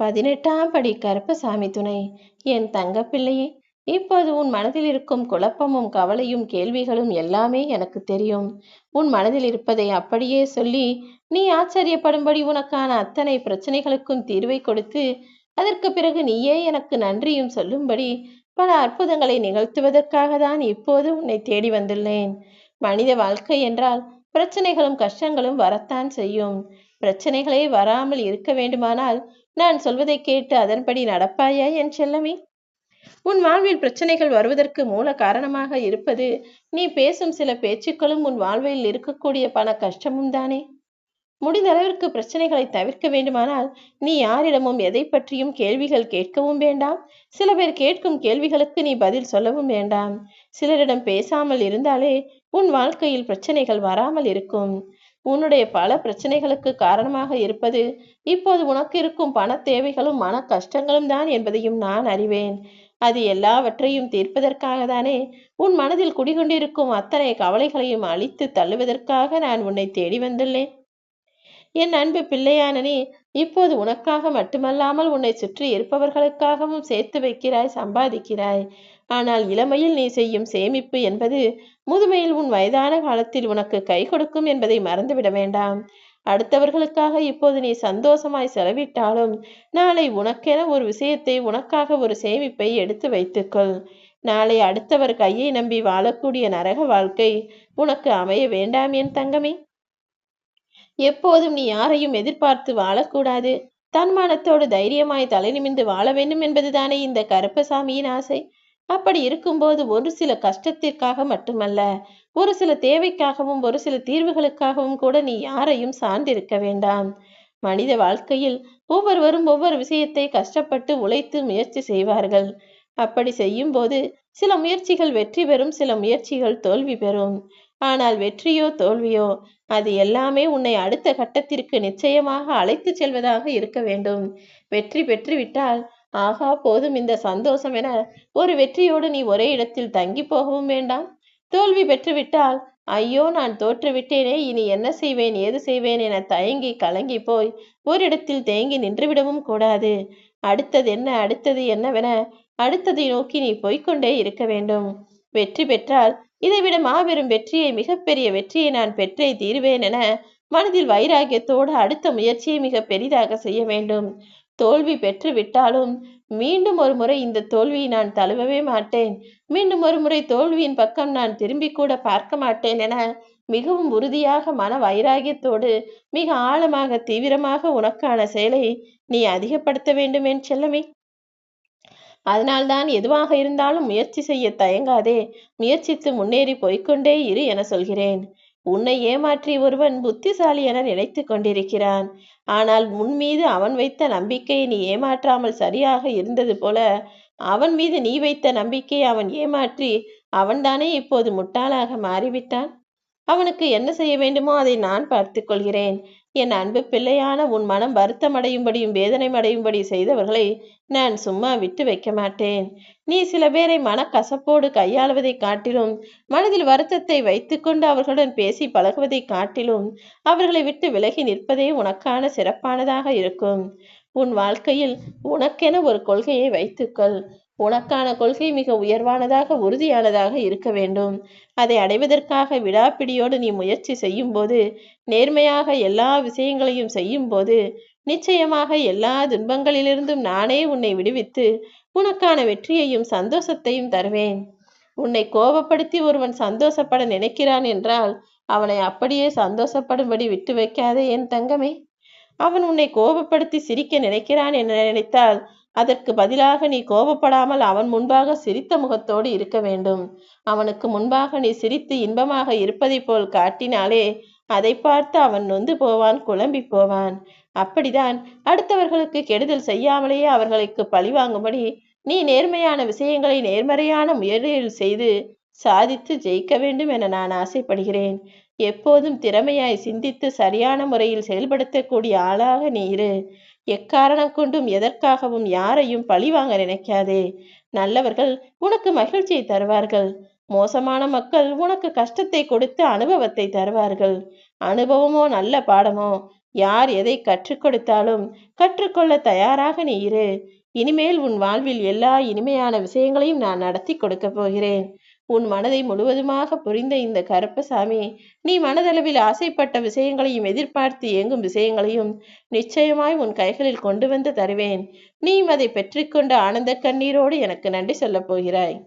18ஆம் படி கருப்பசாமி துணை. என் தங்கப்பிள்ளையே, இப்போது உன் மனதில் இருக்கும் குழப்பமும் கவலையும் கேள்விகளும் எல்லாமே எனக்கு தெரியும். உன் மனதில் இருப்பதை அப்படியே சொல்லி நீ ஆச்சரியப்படும்படி உனக்கான அத்தனை பிரச்சனைகளுக்கும் தீர்வை கொடுத்து அதற்கு பிறகு நீயே எனக்கு நன்றியும் சொல்லும்படி பல அற்புதங்களை நிகழ்த்துவதற்காக தான் இப்போது உன்னை தேடி வந்துள்ளேன். மனித வாழ்க்கை என்றால் பிரச்சனைகளும் கஷ்டங்களும் வரத்தான் செய்யும். பிரச்சனைகளே வராமல் இருக்க வேண்டுமானால் நான் சொல்வதை கேட்டு அதன்படி நடப்பாயா என் செல்லமே? உன் வாழ்வில் பிரச்சனைகள் வருவதற்கு மூல காரணமாக இருப்பது நீ பேசும் சில பேச்சுக்களும் உன் வாழ்வில் இருக்கக்கூடிய பண கஷ்டமும் தானே. முடிந்த அளவிற்கு பிரச்சனைகளை தவிர்க்க வேண்டுமானால் நீ யாரிடமும் எதை பற்றியும் கேள்விகள் கேட்கவும் வேண்டாம். சில பேர் கேட்கும் கேள்விகளுக்கு நீ பதில் சொல்லவும் வேண்டாம். சிலரிடம் பேசாமல் இருந்தாலே உன் வாழ்க்கையில் பிரச்சனைகள் வராமல் இருக்கும். உன்னுடைய பல பிரச்சனைகளுக்கு காரணமாக இருப்பது இப்போது உனக்கு இருக்கும் பண தேவைகளும் மன கஷ்டங்களும் தான் என்பதையும் நான் அறிவேன். அது எல்லாவற்றையும் தீர்ப்பதற்காக தானே உன் மனதில் குடிகொண்டிருக்கும் அத்தனை கவலைகளையும் அழித்து தள்ளுவதற்காக நான் உன்னை தேடி வந்துள்ளேன். என் அன்பு பிள்ளையான நீ இப்போது உனக்காக மட்டுமல்லாமல் உன்னை சுற்றி இருப்பவர்களுக்காகவும் சேர்த்து வைக்கிறாய், சம்பாதிக்கிறாய். ஆனால் இளமையில் நீ செய்யும் சேமிப்பு என்பது முதுமையில் உன் வயதான காலத்தில் உனக்கு கை கொடுக்கும் என்பதை மறந்துவிட வேண்டாம். அடுத்தவர்களுக்காக இப்போது நீ சந்தோஷமாய் செலவிட்டாலும் நாளை உனக்கென ஒரு விஷயத்தை, உனக்காக ஒரு சேமிப்பை எடுத்து வைத்துக்கொள். நாளை அடுத்தவர் கையை நம்பி வாழக்கூடிய நரக வாழ்க்கை உனக்கு அமைய வேண்டாம் என் தங்கமே. எப்போதும் நீ யாரையும் எதிர்பார்த்து வாழக்கூடாது. தன்மானத்தோடு தைரியமாய் தலை நிமிர்ந்து வாழ வேண்டும் என்பதுதானே இந்த கருப்பசாமியின் ஆசை. அப்படி இருக்கும்போது ஒரு சில கஷ்டத்திற்காக மட்டுமல்ல, ஒரு சில தேவைக்காகவும் ஒரு சில தீர்வுகளுக்காகவும் கூட நீ யாரையும் சார்ந்திருக்க வேண்டாம். மனித வாழ்க்கையில் ஒவ்வொருவரும் ஒவ்வொரு விஷயத்தை கஷ்டப்பட்டு உழைத்து முயற்சி செய்வார்கள். அப்படி செய்யும் போது சில முயற்சிகள் வெற்றி பெறும், சில முயற்சிகள் தோல்வி பெறும். ஆனால் வெற்றியோ தோல்வியோ அது எல்லாமே உன்னை அடுத்த கட்டத்திற்கு நிச்சயமாக அழைத்து செல்வதாக இருக்க வேண்டும். வெற்றி பெற்றுவிட்டால் ஆகா போதும் இந்த சந்தோஷம் என ஒரு வெற்றியோடு நீ ஒரே இடத்தில் தங்கி போகவும் வேண்டாம். தோல்வி பெற்றுவிட்டால் ஐயோ நான் தோற்றுவிட்டேனே, இனி என்ன செய்வேன் ஏது செய்வேன் என தயங்கி கலங்கி போய் ஒரு இடத்தில் தேங்கி நின்றுவிடவும் கூடாது. அடுத்தது என்னவென அடுத்ததை நோக்கி நீ போய்கொண்டே இருக்க வேண்டும். வெற்றி பெற்றால் இதைவிட மாபெரும் வெற்றியை, மிகப்பெரிய வெற்றியை நான் பெற்றே தீருவேன் என மனதில் வைராகியத்தோடு அடுத்த முயற்சியை மிக பெரிதாக செய்ய வேண்டும். தோல்வி பெற்று விட்டாலும் மீண்டும் ஒரு முறை இந்த தோல்வியை நான் தழுவவே மாட்டேன், மீண்டும் ஒரு முறை தோல்வியின் பக்கம் நான் திரும்பி கூட பார்க்க மாட்டேன் என மிகவும் உறுதியாக மன வைராகியத்தோடு மிக ஆழமாக தீவிரமாக உனக்கான செயலை நீ அதிகப்படுத்த வேண்டும் என் செல்லமே. அதனால்தான் எதுவாக இருந்தாலும் முயற்சி செய்ய தயங்காதே, முயற்சித்து முன்னேறி போய்கொண்டே இரு என சொல்கிறேன். உன்னை ஏமாற்றி ஒருவன் புத்திசாலி என நினைத்து கொண்டிருக்கிறான். ஆனால் உன் மீது அவன் வைத்த நம்பிக்கையை நீ ஏமாற்றாமல் சரியாக இருந்தது போல அவன் மீது நீ வைத்த நம்பிக்கையை அவன் ஏமாற்றி அவன்தானே இப்போது முட்டாளாக மாறிவிட்டான். அவனுக்கு என்ன செய்ய வேண்டுமோ அதை நான் பார்த்து கொள்கிறேன். என் அன்பு பிள்ளையான உன் மனம் வருத்தமடையும்படியும் வேதனைமடையும்படி செய்தவர்களை நான் சும்மா விட்டு வைக்க மாட்டேன். நீ சில பேரை மனக்கசப்போடு கையாளுவதை காட்டிலும், மனதில் வருத்தத்தை வைத்துக்கொண்டு அவர்களுடன் பேசி பழகுவதை காட்டிலும் அவர்களை விட்டு விலகி நிற்பதே உனக்கான சிறப்பானதாக இருக்கும். உன் வாழ்க்கையில் உனக்கென ஒரு கொள்கையை வைத்துக்கொள். உனக்கான கொள்கை மிக உயர்வானதாக, உறுதியானதாக இருக்க வேண்டும். அதை அடைவதற்காக விடாப்பிடியோடு நீ முயற்சி செய்யும் போது, நேர்மையாக எல்லா விஷயங்களையும் செய்யும் போது நிச்சயமாக எல்லா துன்பங்களிலிருந்தும் நானே உன்னை விடுவித்து உனக்கான வெற்றியையும் சந்தோஷத்தையும் தருவேன். உன்னை கோபப்படுத்தி ஒருவன் சந்தோஷப்பட நினைக்கிறான் என்றால் அவனை அப்படியே சந்தோஷப்படும்படி விட்டு வைக்காதே என் தங்கமே. அவன் உன்னை கோபப்படுத்தி சிரிக்க நினைக்கிறான் என நினைத்தால் அதற்கு பதிலாக நீ கோபப்படாமல் அவன் முன்பாக சிரித்த முகத்தோடு இருக்க வேண்டும். அவனுக்கு முன்பாக நீ சிரித்து இன்பமாக இருப்பதை போல் காட்டினாலே அதை பார்த்து அவன் நொந்து போவான், குழம்பி போவான். அப்படிதான் அடுத்தவர்களுக்கு கெடுதல் செய்யாமலேயே அவர்களுக்கு பழிவாங்கும்படி நீ நேர்மையான விஷயங்களை நேர்மறையான முயற்சியில் செய்து சாதித்து ஜெயிக்க வேண்டும் என நான் ஆசைப்படுகிறேன். எப்போதும் திறமையாய் சிந்தித்து சரியான முறையில் செயல்படுத்தக்கூடிய ஆளாக நீ இரு. எக்காரணம் கொண்டும் எதற்காகவும் யாரையும் பழிவாங்க நினைக்காதே. நல்லவர்கள் உனக்கு மகிழ்ச்சியை தருவார்கள். மோசமான மக்கள் உனக்கு கஷ்டத்தை கொடுத்து அனுபவத்தை தருவார்கள். அனுபவமோ நல்ல பாடமோ யார் எதை கற்றுக் கொடுத்தாலும் கற்றுக்கொள்ள தயாராக நீ இரு. இனிமேல் உன் வாழ்வில் எல்லா இனிமையான விஷயங்களையும் நான் நடத்தி கொடுக்க போகிறேன். உன் மனதை முழுவதுமாக புரிந்த இந்த கருப்பசாமி, நீ மனதளவில் ஆசைப்பட்ட விஷயங்களையும் எதிர்பார்த்து இயங்கும் விஷயங்களையும் நிச்சயமாய் உன் கைகளில் கொண்டு வந்து தருவேன். நீயும் அதை பெற்றுக்கொண்டு ஆனந்த கண்ணீரோடு எனக்கு நன்றி சொல்லப் போகிறாய்.